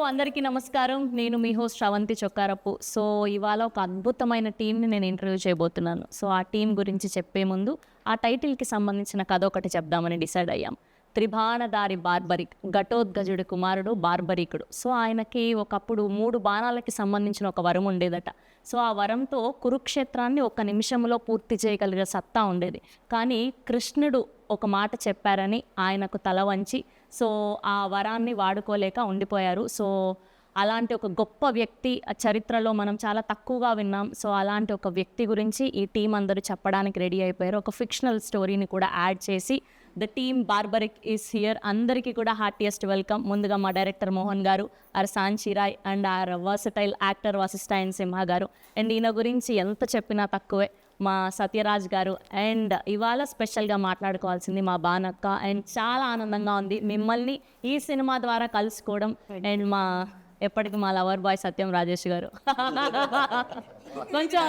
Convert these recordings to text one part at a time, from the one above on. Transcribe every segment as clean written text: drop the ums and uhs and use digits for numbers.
అందరికీ నమస్కారం. నేను మీ హోస్ట్ శ్రవంతి చొక్కారపు. సో, ఇవాళ ఒక అద్భుతమైన టీమ్‌ని నేను ఇంటర్వ్యూ చేయబోతున్నాను. సో, ఆ టీమ్ గురించి చెప్పే ముందు ఆ టైటిల్‌కి సంబంధించిన కథ ఒకటి చెప్దామని డిసైడ్ అయ్యాం. 'త్రిబాణధారి బార్బరిక్' ఘటోత్కచుడి కుమారుడు బార్బరీకుడు. సో, ఆయనకి ఒకప్పుడు 3 బాణాలకి సంబంధించిన ఒక వరం ఉండేదట. సో, ఆ వరంతో కురుక్షేత్రాన్ని ఒక్క నిమిషంలో పూర్తి చేయగలిగే సత్తా ఉండేది. కానీ కృష్ణుడు ఒక మాట చెప్పారని ఆయనకు తల వంచి సో ఆ వరాన్ని వాడుకోలేక ఉండిపోయారు. సో అలాంటి ఒక గొప్ప వ్యక్తి చరిత్రలో మనం చాలా తక్కువగా విన్నాం. సో అలాంటి ఒక వ్యక్తి గురించి ఈ టీం అందరూ చెప్పడానికి రెడీ అయిపోయారు. ఒక ఫిక్షనల్ స్టోరీని కూడా యాడ్ చేసి the team Barbarik is here. అందరికీ కూడా హార్టియెస్ట్ వెల్కమ్. ముందుగా మా డైరెక్టర్ మోహన్ గారు, ఆర్ సాంచిరాయ్ అండ్ ఆర్ వర్సటైల్ యాక్టర్ వశిష్ఠాయన్ సింహ గారు. అండ్ ఈయన గురించి ఎంత చెప్పినా తక్కువే మా సత్యరాజ్ గారు. అండ్ ఇవాళ స్పెషల్గా మాట్లాడుకోవాల్సింది మా బానక్క. అండ్ చాలా ఆనందంగా ఉంది మిమ్మల్ని ఈ సినిమా ద్వారా కలుసుకోవడం. అండ్ మా ఎప్పటికి మా లవర్ బాయ్ సత్యం రాజేష్ గారు కొంచెం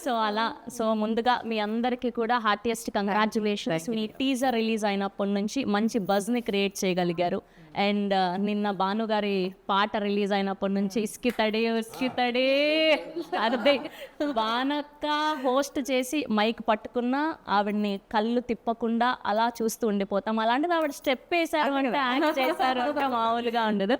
సో అలా సో ముందుగా మీ అందరికీ కూడా హార్టియెస్ట్ కంగ్రాచ్యులేషన్స్. మీ టీజర్ రిలీజ్ అయినప్పటి నుంచి మంచి బజ్ని క్రియేట్ చేయగలిగారు. అండ్ నిన్న భానుగారి పాట రిలీజ్ అయినప్పటి నుంచి ఇస్కితడే అదే బానక్క హోస్ట్ చేసి మైక్ పట్టుకున్నా ఆవిడ్ని కళ్ళు తిప్పకుండా అలా చూస్తూ ఉండిపోతాం. అలాంటిది ఆవిడ స్టెప్ వేశారు అంటే యాక్ట్ చేశారు అంటే మామూలుగా ఉండదు.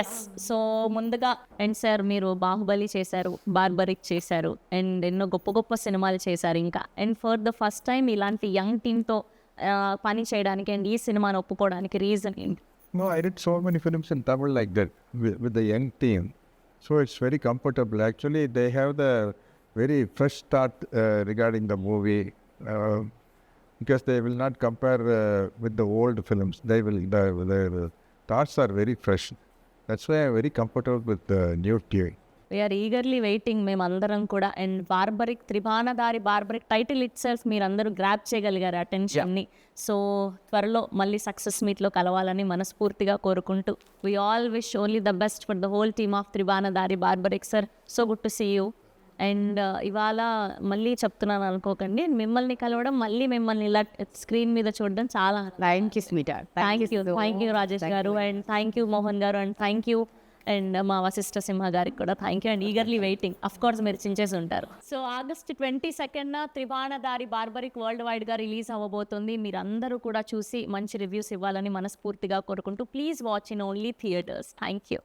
ఎస్. సో ముందుగా అండ్ సార్ మీరు బాహుబలి చేశారు, బార్బరిక్ చేశారు అండ్ ఎన్నో గొప్ప గొప్ప సినిమాలు చేశారు ఇంకా. And for the first time ఇలాంటి యంగ్ టీమ్తో పని చేయడానికి అండ్ ఈ సినిమాని ఒప్పుకోవడానికి రీజన్ ఏంటి? No, I did so many films in Tamil like that with the young team. So it's very comfortable. Actually, they have the very fresh start regarding the movie because they will not compare with the old films. They will the thoughts are very fresh. That's why I'm very comfortable with the new team. We are eagerly waiting మేమందరం కూడా. And Barbarik, Tribanadhari Barbarik title itself మీరందరూ grab చేయగలిగారు అటెన్షన్ని. So త్వరలో మళ్ళీ success మీట్లో కలవాలని మనస్ఫూర్తిగా కోరుకుంటూ we all wish only the best for the whole team of Tribanadhari Barbarik. Sir, so good to see you. And ఇవాళ మళ్ళీ చెప్తున్నాను అనుకోకండి, మిమ్మల్ని కలవడం మళ్ళీ మిమ్మల్ని ఇలా స్క్రీన్ మీద చూడడం చాలా థ్యాంక్ యూ రాజేష్ గారు. అండ్ థ్యాంక్ యూ మోహన్ గారు. అండ్ థ్యాంక్ యూ అండ్ మా వశిష్ఠ సింహ గారికి కూడా thank you. And eagerly waiting. Of course మీరు చించేసి ఉంటారు. సో ఆగస్ట్ 22న త్రిబాణధారి బార్బరిక్ వరల్డ్ వైడ్గా రిలీజ్ అవ్వబోతుంది. మీరందరూ కూడా చూసి మంచి రివ్యూస్ ఇవ్వాలని మనస్ఫూర్తిగా కోరుకుంటూ please watch in only theatres. Thank you.